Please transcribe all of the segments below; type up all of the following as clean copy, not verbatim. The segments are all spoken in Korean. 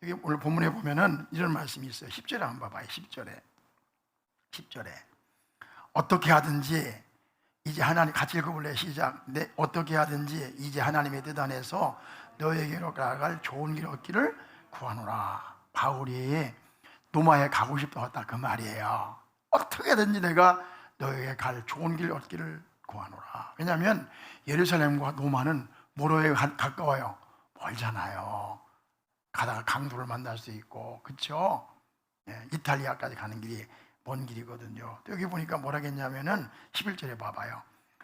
여기 오늘 본문에 보면은 이런 말씀이 있어요. 10절에 한번 봐봐요. 10절에 어떻게 하든지 이제 하나님, 같이 읽어볼래요? 시작. 어떻게 하든지 이제 하나님의 뜻 안에서 너에게로 가갈 좋은 길 얻기를 구하노라. 바울이 노마에 가고 싶었다 그 말이에요. 어떻게든지 내가 너에게 갈 좋은 길 얻기를 구하노라. 왜냐하면 예루살렘과 노마는 뭐로에 가까워요? 멀잖아요. 가다가 강도를 만날 수 있고, 그렇죠? 이탈리아까지 가는 길이 먼 길이거든요. 여기 보니까 뭐라겠냐면은 11절에 봐봐요.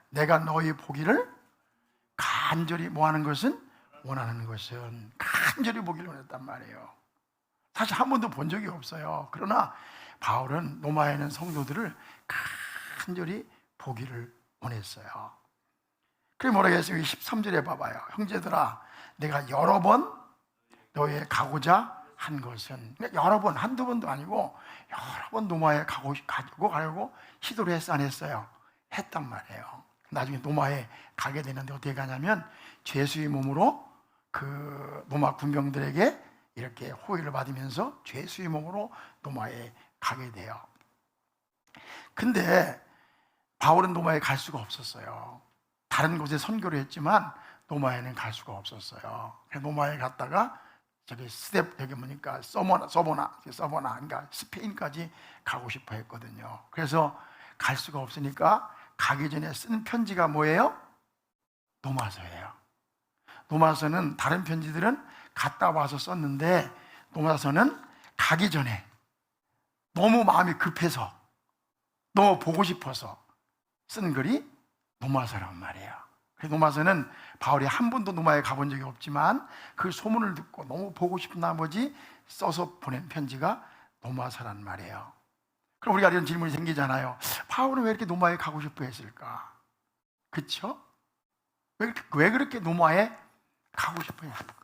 내가 너희 보기를 간절히 뭐하는 것은? 원하는 것은 간절히 보기를 원했단 말이에요. 사실 한 번도 본 적이 없어요. 그러나 바울은 로마에 있는 성도들을 간절히 보기를 원했어요. 그래 뭐라겠어요? 13절에 봐봐요. 형제들아, 내가 여러 번 너희에 가고자 한 것은, 여러 번, 한두 번도 아니고 여러 번 노마에 가려고 시도를 했어, 안 했어요? 했단 말이에요. 나중에 노마에 가게 되는데 어떻게 가냐면 죄수의 몸으로 그 노마 군병들에게 이렇게 호의를 받으면서 죄수의 몸으로 노마에 가게 돼요. 근데 바울은 노마에 갈 수가 없었어요. 다른 곳에 선교를 했지만 노마에는 갈 수가 없었어요. 노마에 갔다가 저기 여기 보니까 서보나, 그러니까 스페인까지 가고 싶어 했거든요. 그래서 갈 수가 없으니까 가기 전에 쓴 편지가 뭐예요? 노마서예요. 노마서는 다른 편지들은 갔다 와서 썼는데 노마서는 가기 전에 너무 마음이 급해서 너무 보고 싶어서 쓴 글이 노마서란 말이에요. 그래서 노마서는 바울이 한 번도 노마에 가본 적이 없지만 그 소문을 듣고 너무 보고 싶은 나머지 써서 보낸 편지가 노마서란 말이에요. 그럼 우리가 이런 질문이 생기잖아요. 바울은 왜 이렇게 노마에 가고 싶어 했을까? 그렇죠? 왜 그렇게 노마에 가고 싶어 했을까?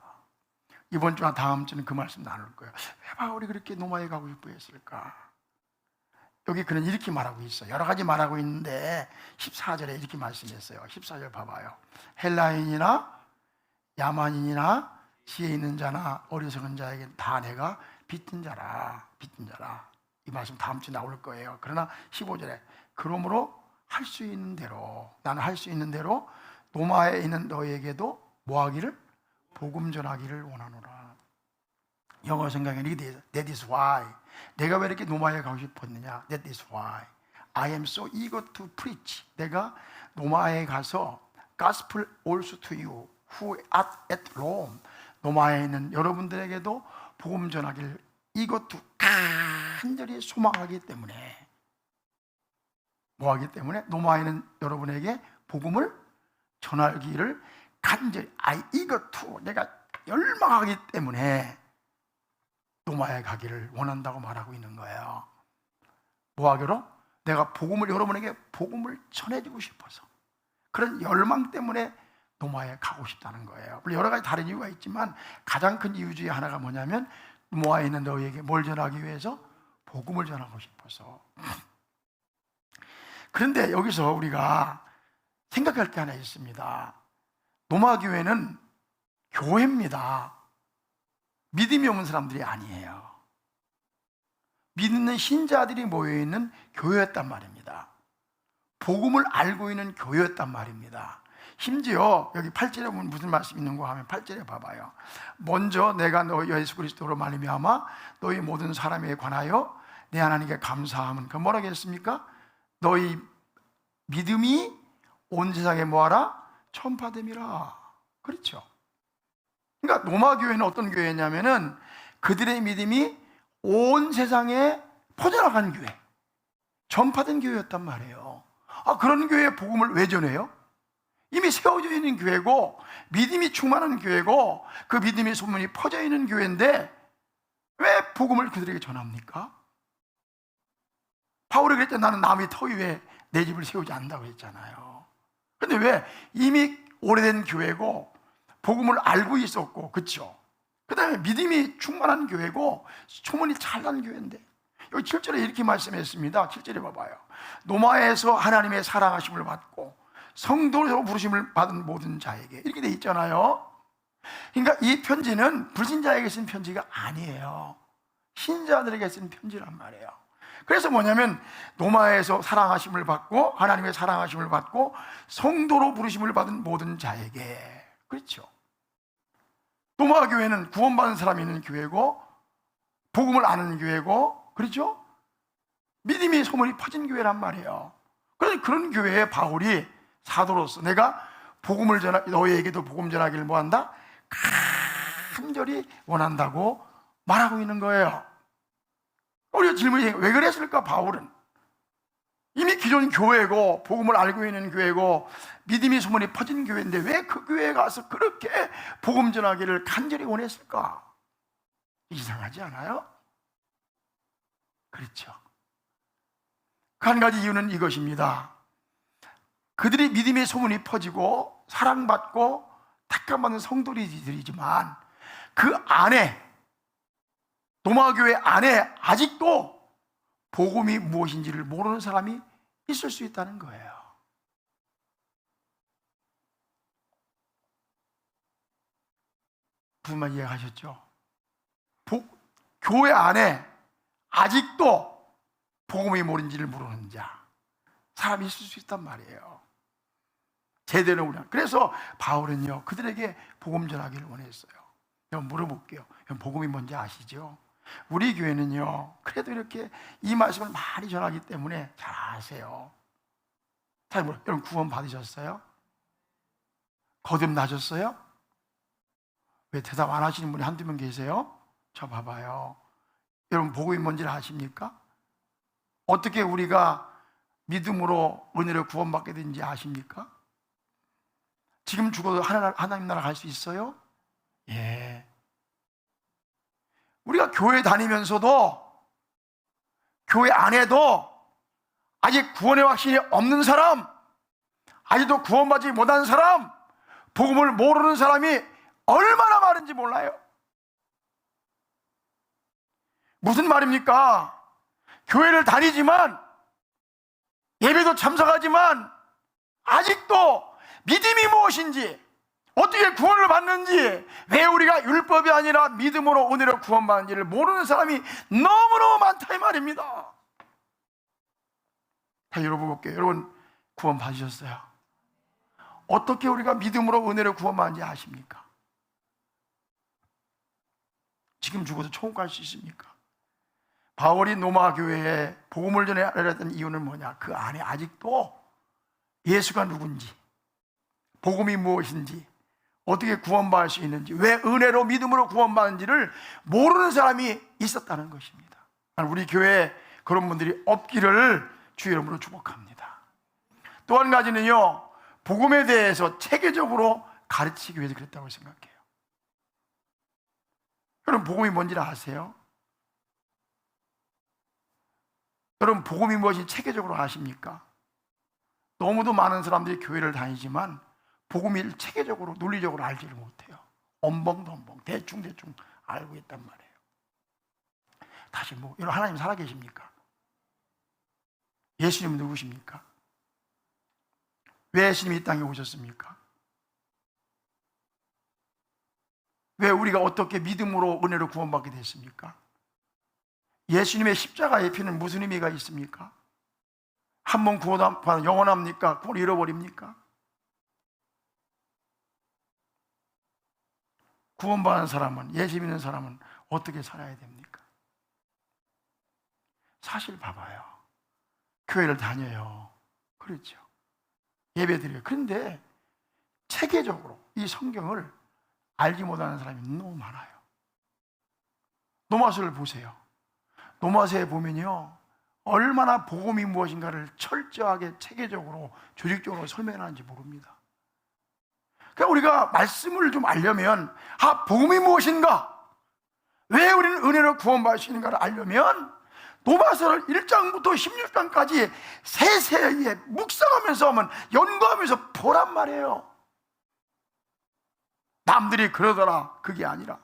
이번 주와 다음 주는 그 말씀 나눌 거예요. 왜 바울이 그렇게 노마에 가고 싶어 했을까? 여기 그는 이렇게 말하고 있어요. 여러 가지 말하고 있는데 14절에 이렇게 말씀했어요. 14절 봐봐요. 헬라인이나 야만인이나 지혜 있는 자나 어리석은 자에게 다 내가 빚진 자라. 이 말씀 다음 주에 나올 거예요. 그러나 15절에 그러므로 할 수 있는 대로, 나는 할 수 있는 대로 노마에 있는 너희에게도 뭐하기를? 복음 전하기를 원하노라. 영어 성경에 이렇게 돼 있어요. That is why. 내가 왜 이렇게 노마에 가고 싶었느냐? That is why I am so eager to preach. 내가 노마에 가서 gospel also to you who are at Rome. 노마에 있는 여러분들에게도 복음 전하기를 eager to 간절히 소망하기 때문에, 뭐하기 때문에? 노마에 있는 여러분에게 복음을 전하기를 간절히 I eager to, 내가 열망하기 때문에 노마에 가기를 원한다고 말하고 있는 거예요. 뭐하기로? 내가 복음을, 여러분에게 복음을 전해주고 싶어서, 그런 열망 때문에 노마에 가고 싶다는 거예요. 물론 여러 가지 다른 이유가 있지만 가장 큰 이유 중에 하나가 뭐냐면 노마에 있는 너희에게 뭘 전하기 위해서? 복음을 전하고 싶어서. 그런데 여기서 우리가 생각할 게 하나 있습니다. 노마 교회는 교회입니다. 믿음이 없는 사람들이 아니에요. 믿는 신자들이 모여있는 교회였단 말입니다. 복음을 알고 있는 교회였단 말입니다. 심지어 여기 8절에 보면 무슨 말씀이 있는가 하면 8절에 봐봐요. 먼저 내가 너희 예수 그리스도로 말미암아 너희 모든 사람에 관하여 내 하나님께 감사함은, 그 뭐라고 했습니까? 너희 믿음이 온 세상에 뭐하라? 전파됨이라. 그렇죠. 그러니까 노마 교회는 어떤 교회냐면은 그들의 믿음이 온 세상에 퍼져나간 교회, 전파된 교회였단 말이에요. 그런 교회에 복음을 왜 전해요? 이미 세워져 있는 교회고 믿음이 충만한 교회고 그 믿음의 소문이 퍼져 있는 교회인데 왜 복음을 그들에게 전합니까? 바울이 그랬잖아요. 나는 남의 터 위에 내 집을 세우지 않는다고 했잖아요. 근데 왜? 이미 오래된 교회고 복음을 알고 있었고, 그렇죠? 그 다음에 믿음이 충만한 교회고 소문이 잘 난 교회인데, 여기 7절에 이렇게 말씀했습니다. 7절에 봐봐요. 노마에서 하나님의 사랑하심을 받고 성도로 부르심을 받은 모든 자에게, 이렇게 돼 있잖아요. 그러니까 이 편지는 불신자에게 쓴 편지가 아니에요. 신자들에게 쓴 편지란 말이에요. 그래서 뭐냐면 노마에서 사랑하심을 받고 하나님의 사랑하심을 받고 성도로 부르심을 받은 모든 자에게, 그렇죠. 노마 교회는 구원받은 사람이 있는 교회고 복음을 아는 교회고, 그렇죠. 믿음이 소문이 퍼진 교회란 말이에요. 그래서 그런 교회에 바울이 사도로서 내가 복음을 너희에게도 복음 전하기를 뭐한다? 간절히 원한다고 말하고 있는 거예요. 우리가 질문이 왜 그랬을까? 바울은 이미 기존 교회고 복음을 알고 있는 교회고 믿음이 소문이 퍼진 교회인데 왜 그 교회에 가서 그렇게 복음 전하기를 간절히 원했을까? 이상하지 않아요? 그렇죠. 한 가지 이유는 이것입니다. 그들이 믿음의 소문이 퍼지고 사랑받고 택함받는 성도들이지만 그 안에, 노마교회 안에 아직도 복음이 무엇인지를 모르는 사람이 있을 수 있다는 거예요. 무슨 말 이해하셨죠? 교회 안에 아직도 복음이 뭔지를 모르는 사람이 있을 수 있단 말이에요. 제대로 우리가. 그래서 바울은요 그들에게 복음 전하기를 원했어요. 여러분 물어볼게요. 여러분 복음이 뭔지 아시죠? 우리 교회는요 그래도 이렇게 이 말씀을 많이 전하기 때문에 잘 아세요. 잘 물어요. 여러분 구원 받으셨어요? 거듭나셨어요? 왜 대답 안 하시는 분이 한두 명 계세요? 저 봐봐요. 여러분 복음이 뭔지를 아십니까? 어떻게 우리가 믿음으로 은혜를 구원받게 되는지 아십니까? 지금 죽어도 하나님 나라 갈 수 있어요? 예. 우리가 교회 다니면서도 교회 안에도 아직 구원의 확신이 없는 사람, 아직도 구원받지 못한 사람, 복음을 모르는 사람이 얼마나 많은지 몰라요. 무슨 말입니까? 교회를 다니지만 예배도 참석하지만 아직도 믿음이 무엇인지, 어떻게 구원을 받는지, 왜 우리가 율법이 아니라 믿음으로 은혜로 구원받는지를 모르는 사람이 너무너무 많다 이 말입니다. 다 열어볼게요. 여러분 구원 받으셨어요? 어떻게 우리가 믿음으로 은혜로 구원받는지 아십니까? 지금 죽어도 천국 갈 수 있습니까? 바울이 노마 교회에 복음을 전하려던 이유는 뭐냐? 그 안에 아직도 예수가 누군지, 복음이 무엇인지, 어떻게 구원받을 수 있는지, 왜 은혜로 믿음으로 구원받는지를 모르는 사람이 있었다는 것입니다. 우리 교회에 그런 분들이 없기를 주의 이름으로 축복합니다. 또 한 가지는요, 복음에 대해서 체계적으로 가르치기 위해서 그랬다고 생각해요. 여러분 복음이 뭔지를 아세요? 여러분 복음이 무엇인지 체계적으로 아십니까? 너무도 많은 사람들이 교회를 다니지만 복음을 체계적으로 논리적으로 알지를 못해요. 엄벙덤벙 대충대충 알고 있단 말이에요. 다시 여러분 하나님 살아계십니까? 예수님은 누구십니까? 왜 예수님이 이 땅에 오셨습니까? 왜 우리가 어떻게 믿음으로 은혜로 구원받게 됐습니까? 예수님의 십자가의 피는 무슨 의미가 있습니까? 한 번 구원받으면 영원합니까? 구원 잃어버립니까? 구원받은 사람은, 예수 믿는 사람은 어떻게 살아야 됩니까? 사실 봐봐요. 교회를 다녀요. 그렇죠. 예배 드려요. 그런데 체계적으로 이 성경을 알지 못하는 사람이 너무 많아요. 노마서를 보세요. 노마서에 보면요, 얼마나 복음이 무엇인가를 철저하게 체계적으로 조직적으로 설명하는지 모릅니다. 그러니까 우리가 말씀을 좀 알려면, 복음이 무엇인가, 왜 우리는 은혜로 구원받을 수 있는가를 알려면 노마서를 1장부터 16장까지 세세히 묵상하면서 하면, 연구하면서 보란 말이에요. 남들이 그러더라 그게 아니라.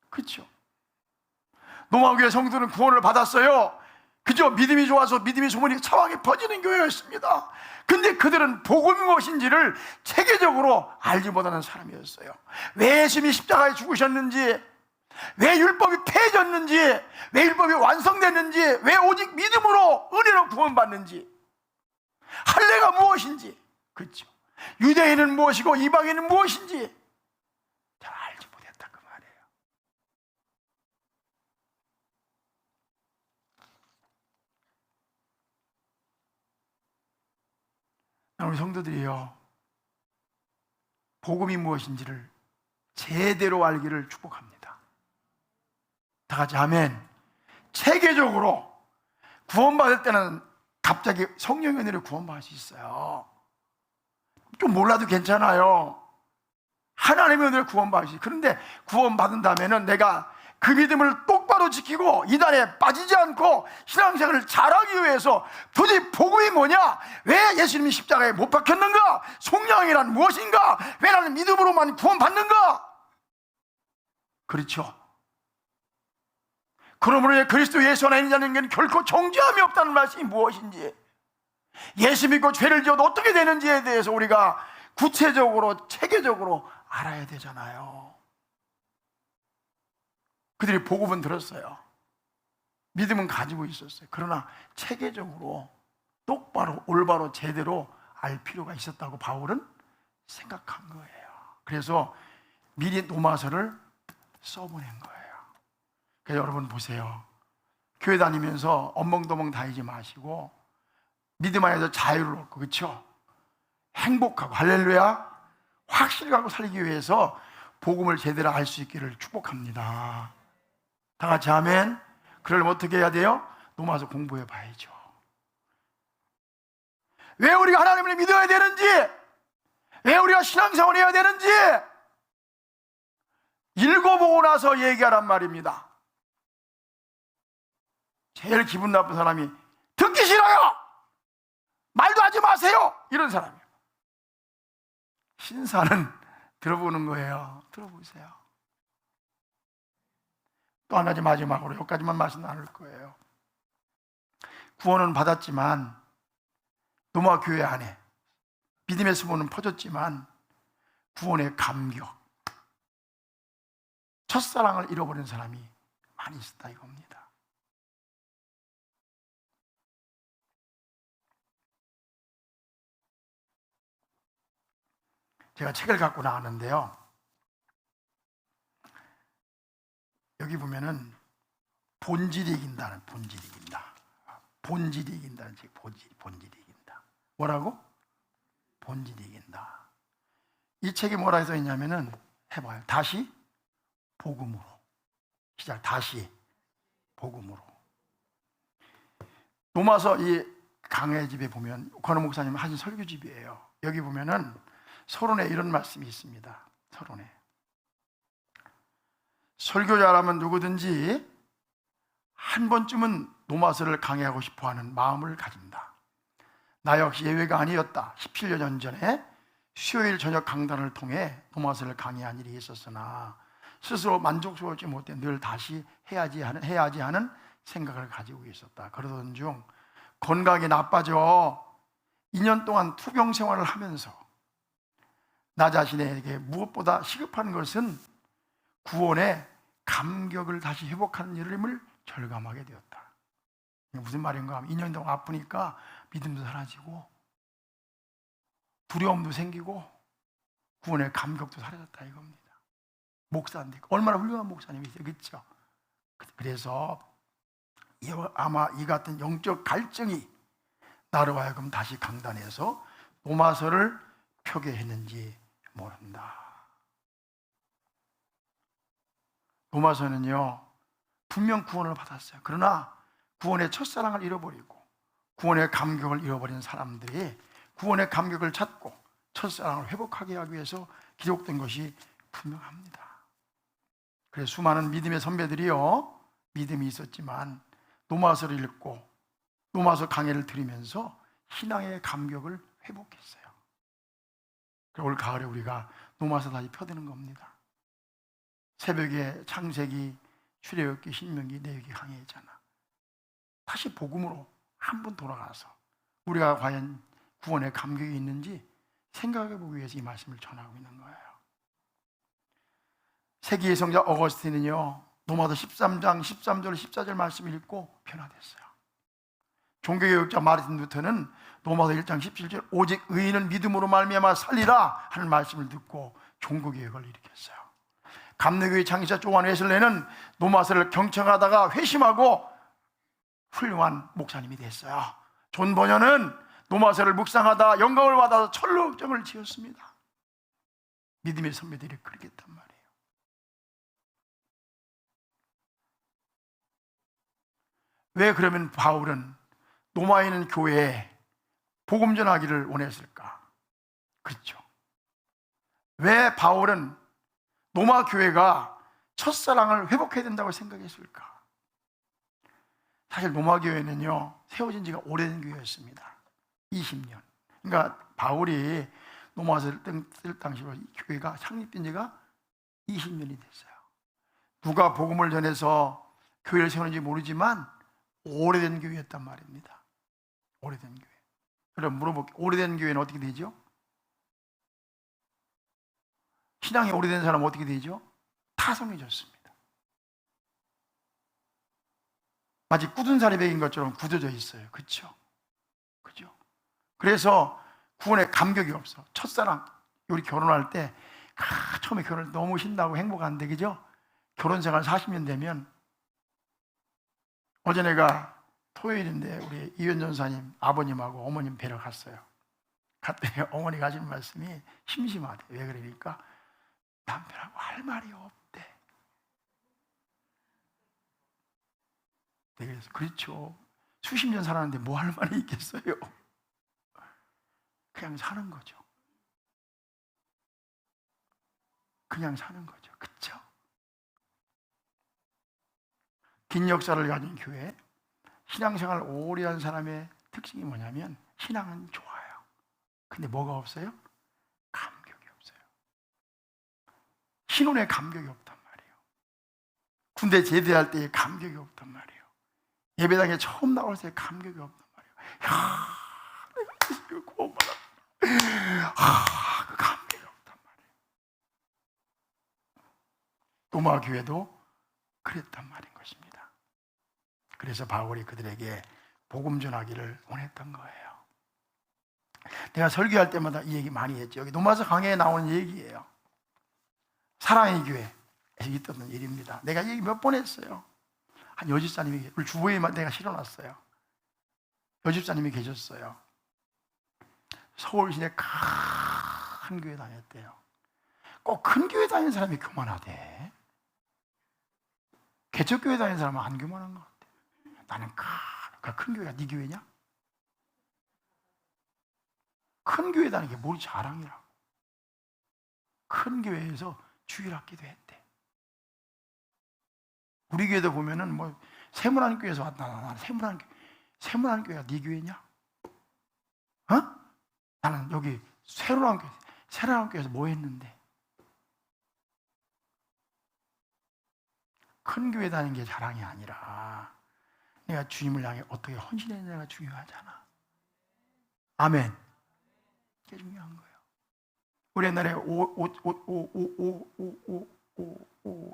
그렇죠? 노마교회 성도는 구원을 받았어요. 그저 믿음이 좋아서 믿음의 소문이 차왕에 퍼지는 교회였습니다. 근데 그들은 복음이 무엇인지를 체계적으로 알지 못하는 사람이었어요. 왜 예수님이 십자가에 죽으셨는지, 왜 율법이 폐해졌는지, 왜 율법이 완성됐는지, 왜 오직 믿음으로 은혜로 구원받는지, 할례가 무엇인지, 그렇죠? 유대인은 무엇이고 이방인은 무엇인지 잘 알지 못했다 그 말이에요. 우리 성도들이요, 복음이 무엇인지를 제대로 알기를 축복합니다. 다 같이 아멘. 체계적으로 구원받을 때는 갑자기 성령의 은혜로 구원받을 수 있어요. 좀 몰라도 괜찮아요. 하나님의 은혜로 구원받을 수 있어요. 그런데 구원받은 다음에는 내가 그 믿음을 똑바로 지키고 이단에 빠지지 않고 신앙생활을 잘하기 위해서 도대체 복음이 뭐냐? 왜 예수님이 십자가에 못 박혔는가? 속량이란 무엇인가? 왜 나는 믿음으로만 구원받는가? 그렇죠. 그러므로 그리스도 예수 안에 있는 자는 결코 정죄함이 없다는 말씀이 무엇인지, 예수 믿고 죄를 지어도 어떻게 되는지에 대해서 우리가 구체적으로 체계적으로 알아야 되잖아요. 그들이 복음은 들었어요. 믿음은 가지고 있었어요. 그러나 체계적으로 똑바로 올바로 제대로 알 필요가 있었다고 바울은 생각한 거예요. 그래서 미리 노마서를 써보낸 거예요. 그래서 여러분 보세요. 교회 다니면서 엉벙덩벙 다니지 마시고 믿음 안에서 자유를 얻고, 그렇죠? 행복하고 할렐루야 확실히 갖고 살기 위해서 복음을 제대로 알 수 있기를 축복합니다. 다 같이 아멘. 그러려면 어떻게 해야 돼요? 노마서 공부해 봐야죠. 왜 우리가 하나님을 믿어야 되는지, 왜 우리가 신앙생활을 해야 되는지 읽어보고 나서 얘기하란 말입니다. 제일 기분 나쁜 사람이 듣기 싫어요, 말도 하지 마세요, 이런 사람이에요. 신사는 들어보는 거예요. 들어보세요. 또 한 가지 마지막으로 여기까지만 말씀 나눌 거예요. 구원은 받았지만 노마 교회 안에 믿음의 소문은 퍼졌지만 구원의 감격, 첫사랑을 잃어버린 사람이 많이 있었다 이겁니다. 제가 책을 갖고 나왔는데요, 여기 보면은 본질이 이긴다는, 본질이 이긴다, 본질이 이긴다는 책, 본질이 이긴다. 뭐라고? 본질이 이긴다. 이 책이 뭐라 해서 있냐면은, 해봐요. 다시 복음으로 시작. 다시 복음으로. 노마서 이 강해 집에 보면 권호 목사님 하신 설교집이에요. 여기 보면은 서론에 이런 말씀이 있습니다. 서론에 설교자라면 누구든지 한 번쯤은 노마서를 강해하고 싶어하는 마음을 가진다. 나 역시 예외가 아니었다. 17년 전에 수요일 저녁 강단을 통해 노마서를 강의한 일이 있었으나 스스로 만족스럽지 못해 늘 다시 해야지 하는 생각을 가지고 있었다. 그러던 중 건강이 나빠져 2년 동안 투병 생활을 하면서 나 자신에게 무엇보다 시급한 것은 구원의 감격을 다시 회복하는 일임을 절감하게 되었다. 무슨 말인가 하면 2년 동안 아프니까 믿음도 사라지고 두려움도 생기고 구원의 감격도 사라졌다 이겁니다. 목사인데 얼마나 훌륭한 목사님이세요, 그렇죠? 그래서 아마 이 같은 영적 갈증이 나로 하여금 다시 강단에서 노마서를 펴게 했는지 모른다. 노마서는요 분명 구원을 받았어요. 그러나 구원의 첫사랑을 잃어버리고 구원의 감격을 잃어버린 사람들이 구원의 감격을 찾고 첫사랑을 회복하게 하기 위해서 기록된 것이 분명합니다. 그래서 수많은 믿음의 선배들이요 믿음이 있었지만 노마서를 읽고 노마서 강해를 들으면서 신앙의 감격을 회복했어요. 올 가을에 우리가 노마서 다시 펴드는 겁니다. 새벽에 창세기, 출애굽기, 신명기, 레위기 강해잖아. 다시 복음으로 한번 돌아가서 우리가 과연 구원의 감격이 있는지 생각해 보기 위해서 이 말씀을 전하고 있는 거예요. 세계의 성자 어거스틴은요, 로마서 13장 13절 14절 말씀을 읽고 변화됐어요. 종교개혁자 마르틴 루터는 로마서 1장 17절 오직 의인은 믿음으로 말미암아 살리라 하는 말씀을 듣고 종교개혁을 일으켰어요. 감리교의 창시자 조한 웨슬레는 로마서를 경청하다가 회심하고 훌륭한 목사님이 됐어요. 존 버녀는 로마서를 묵상하다 영감을 받아서 철로역정을 지었습니다. 믿음의 선배들이 그렇게 했단 말이에요. 왜 그러면 바울은 로마에 있는 교회에 복음 전하기를 원했을까? 그렇죠. 왜 바울은 로마 교회가 첫사랑을 회복해야 된다고 생각했을까? 사실 로마 교회는요, 세워진 지가 오래된 교회였습니다. 20년. 그러니까 바울이 로마서를 쓸 당시로 교회가 창립된 지가 20년이 됐어요. 누가 복음을 전해서 교회를 세우는지 모르지만 오래된 교회였단 말입니다. 오래된 교회. 그럼 물어볼게요. 오래된 교회는 어떻게 되죠? 신앙이 오래된 사람은 어떻게 되죠? 타성해졌습니다. 마치 굳은 살이 베긴 것처럼 굳어져 있어요. 그렇죠? 그죠? 그래서 구원에 감격이 없어. 첫사랑, 우리 결혼할 때 처음에 결혼 너무 신나고 행복한데, 그죠? 결혼 생활 40년 되면, 어제 내가 토요일인데 우리 이현 전사님 아버님하고 어머님 뵈러 갔어요. 갔더니 어머니가 하시는 말씀이 심심하대. 왜 그러니까 남편하고 할 말이 없대. 그래서 그렇죠. 수십 년 살았는데 뭐 할 말이 있겠어요? 그냥 사는 거죠. 그냥 사는 거죠. 그렇죠? 긴 역사를 가진 교회, 신앙생활 오래 한 사람의 특징이 뭐냐면 신앙은 좋아요. 근데 뭐가 없어요? 감격이 없어요. 신혼에 감격이 없단 말이에요. 군대 제대할 때에 감격이 없단 말이에요. 예배당에 처음 나올 때 감격이 없단 말이에요. 야, 내가 구원 받았다. 그 감격이 없단 말이에요. 로마 교회도 그랬단 말인 것입니다. 그래서 바울이 그들에게 복음 전하기를 원했던 거예요. 내가 설교할 때마다 이 얘기 많이 했죠. 여기 로마서 강해에 나오는 얘기예요. 사랑의 교회에서 있던 일입니다. 내가 얘기 몇 번 했어요. 한 여집사님이, 우리 주보에 내가 실어놨어요. 여집사님이 계셨어요. 서울 시내 큰 교회 다녔대요. 꼭 큰 교회 다니는 사람이 교만하대. 개척교회 다니는 사람은 안 교만한 것 같아. 나는 큰 교회가 네 교회냐? 큰 교회 다니는 게 뭘 자랑이라고. 큰 교회에서 주일학기도 했대. 우리 교회도 보면은 뭐 세문안교회에서 왔다. 나는 세문안교회가 네 교회냐? 어? 나는 여기 세로안교회에서 뭐 했는데? 큰 교회 다니는 게 자랑이 아니라 내가 주님을 향해 어떻게 헌신했느냐가 중요하잖아. 아멘. 그게 중요한 거예요. 우리 옛날에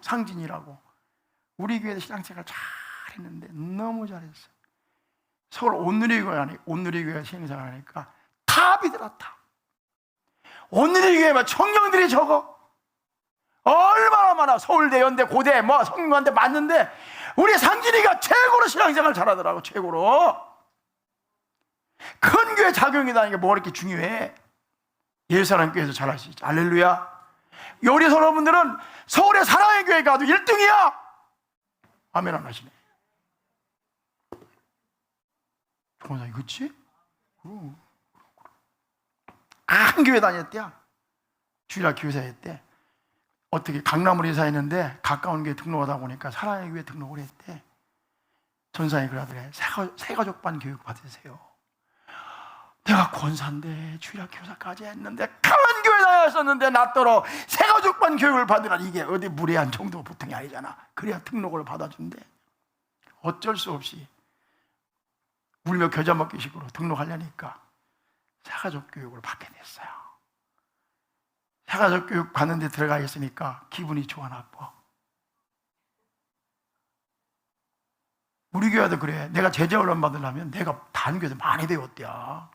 상진이라고 우리 교회에서 신앙생활 잘했는데 너무 잘했어. 서울 온누리교회가 신앙생활 하니까 탑이더라, 탑. 온누리교회만 청년들이 적어. 얼마나 많아. 서울대, 연대, 고대, 뭐 성균관대 맞는데 우리 상진이가 최고로 신앙생활 잘하더라고. 최고로. 큰 교회 작용이라는 게 뭐 이렇게 중요해. 예수사랑 교회에서 잘할 수 있지. 할렐루야. 우리 여러분들은 서울의 사랑의 교회 가도 1등이야. 아멘 안 하시네. 조원장이 그치? 큰 교회 다녔대요. 주일학 교회사 했대. 어떻게 강남으로 이사했는데 가까운 교회 등록하다 보니까 사랑의 교회 등록을 했대. 전사님이 그러더래. 새가족반 교육 받으세요. 내가 권사인데 주일학 교사까지 했는데 큰 교회 다녔었는데 낫더러 새가족반 교육을 받으라. 이게 어디 무례한 정도 보통이 아니잖아. 그래야 등록을 받아준대. 어쩔 수 없이 울며 겨자 먹기식으로 등록하려니까 새가족 교육을 받게 됐어요. 새가족 교육 받는 데 들어가 있으니까 기분이 좋아 나빠? 우리 교회도 그래. 내가 제자 훈련 받으려면 내가 다른 교회도 많이 배웠대요.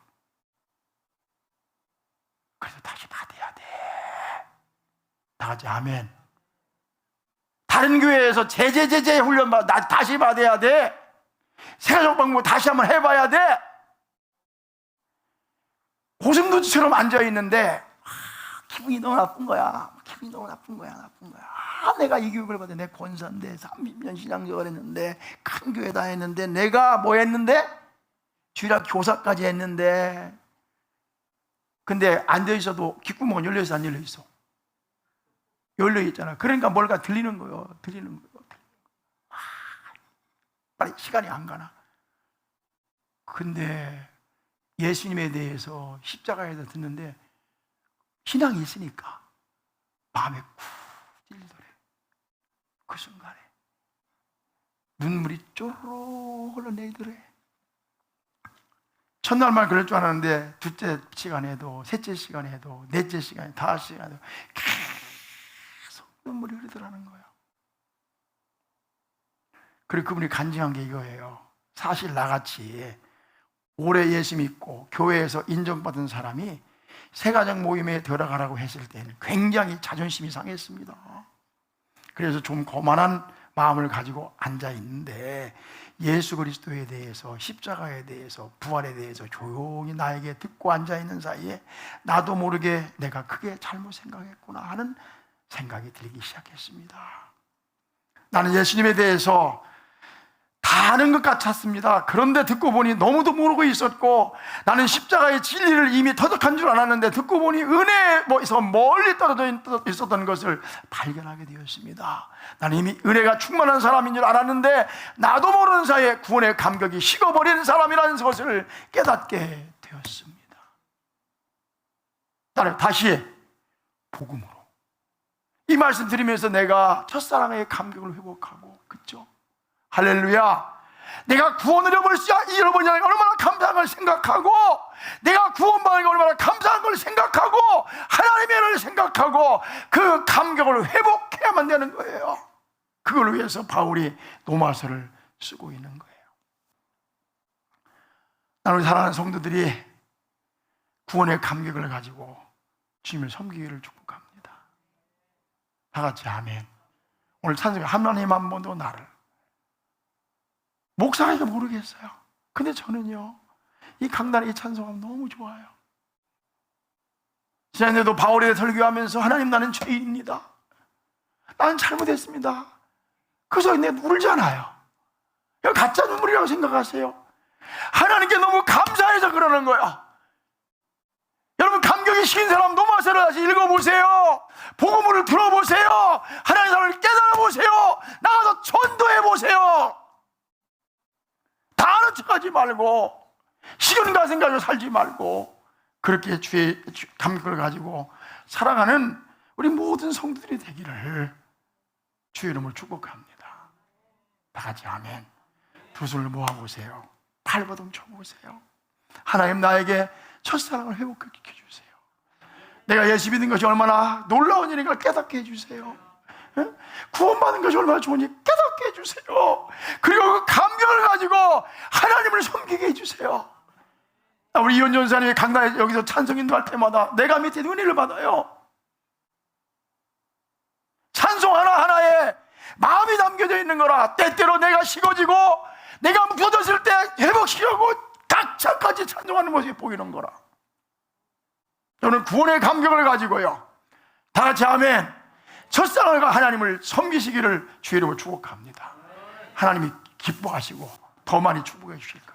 그래서 다시 받아야 돼. 다 같이 아멘. 다른 교회에서 제제 훈련 다시 받아야 돼. 새가족 방법 다시 한번 해봐야 돼. 고슴도치처럼 앉아있는데 기분이 너무 나쁜 거야. 기분이 너무 나쁜 거야. 내가 이 교육을 받아. 내 권사인데 30년 신앙생활 했는데 큰 교회 다녔는데 내가 뭐 했는데? 주일학 교사까지 했는데 근데 앉아있어도 귓구멍은 열려있어 안 열려있어? 열려있잖아. 그러니까 뭘까 들리는 거예요. 빨리 시간이 안 가나. 근데 예수님에 대해서 십자가에 대해서 듣는데 신앙이 있으니까 마음에 쿡 찔리더래. 그 순간에 눈물이 쪼르륵 흘러내리더래. 첫날만 그럴 줄 알았는데 둘째 시간에도 셋째 시간에도 넷째 시간에 다섯 시간에도 계속 눈물이 흐르더라는 거예요. 그리고 그분이 간증한 게 이거예요. 사실 나같이 오래 예수 믿고 교회에서 인정받은 사람이 새가족 모임에 들어가라고 했을 때는 굉장히 자존심이 상했습니다. 그래서 좀 거만한 마음을 가지고 앉아 있는데 예수 그리스도에 대해서, 십자가에 대해서, 부활에 대해서 조용히 나에게 듣고 앉아 있는 사이에 나도 모르게 내가 크게 잘못 생각했구나 하는 생각이 들기 시작했습니다. 나는 예수님에 대해서 다 아는 것 같았습니다. 그런데 듣고 보니 너무도 모르고 있었고 나는 십자가의 진리를 이미 터득한 줄 알았는데 듣고 보니 은혜에서 멀리 떨어져 있었던 것을 발견하게 되었습니다. 나는 이미 은혜가 충만한 사람인 줄 알았는데 나도 모르는 사이에 구원의 감격이 식어버린 사람이라는 것을 깨닫게 되었습니다. 나는 다시 복음으로 이 말씀 드리면서 내가 첫사랑의 감격을 회복하고, 그렇죠? 할렐루야. 내가 구원을 잃어버리지 않으니까 얼마나 감사한 걸 생각하고, 내가 구원받으니까 얼마나 감사한 걸 생각하고, 하나님의 은혜를 생각하고 그 감격을 회복해야만 되는 거예요. 그걸 위해서 바울이 로마서를 쓰고 있는 거예요. 나는 사랑하는 성도들이 구원의 감격을 가지고 주님을 섬기기를 축복합니다. 다 같이 아멘. 오늘 찬송에 하나님 한 번도 나를, 목사가 모르겠어요. 근데 저는요, 이 강단의 이 찬송하면 너무 좋아요. 지난해도 바울에 설교하면서 하나님 나는 죄인입니다. 나는 잘못했습니다. 그래서 내가 울잖아요. 이거 가짜 눈물이라고 생각하세요? 하나님께 너무 감사해서 그러는 거예요. 여러분, 감격이 식은 사람 로마서를 다시 읽어보세요. 복음을 들어보세요. 하나님의 사랑을 깨달아보세요. 나가서 전도해보세요. 다 아는 척하지 말고 시간과 생각으로 살지 말고 그렇게 주의 감격을 가지고 살아가는 우리 모든 성도들이 되기를 주의 이름을 축복합니다. 다 같이 아멘. 두 손을 모아보세요. 발버둥 쳐보세요. 하나님, 나에게 첫사랑을 회복시켜 주세요. 내가 예수 믿는 것이 얼마나 놀라운 일인가 깨닫게 해주세요. 구원받은 것이 얼마나 좋으니 깨닫게 해주세요. 그리고 그 감격을 가지고 하나님을 섬기게 해주세요. 우리 이현 전사님이 강단에 여기서 찬송인도 할 때마다 내가 밑에 은혜를 받아요. 찬송 하나하나에 마음이 담겨져 있는 거라. 때때로 내가 식어지고 내가 부서졌을 때 회복시키려고 각차까지 찬송하는 모습이 보이는 거라. 저는 구원의 감격을 가지고요, 다 같이 아멘, 첫사랑과 하나님을 섬기시기를 주의 이름으로 축복합니다. 하나님이 기뻐하시고 더 많이 축복해 주실 겁니다.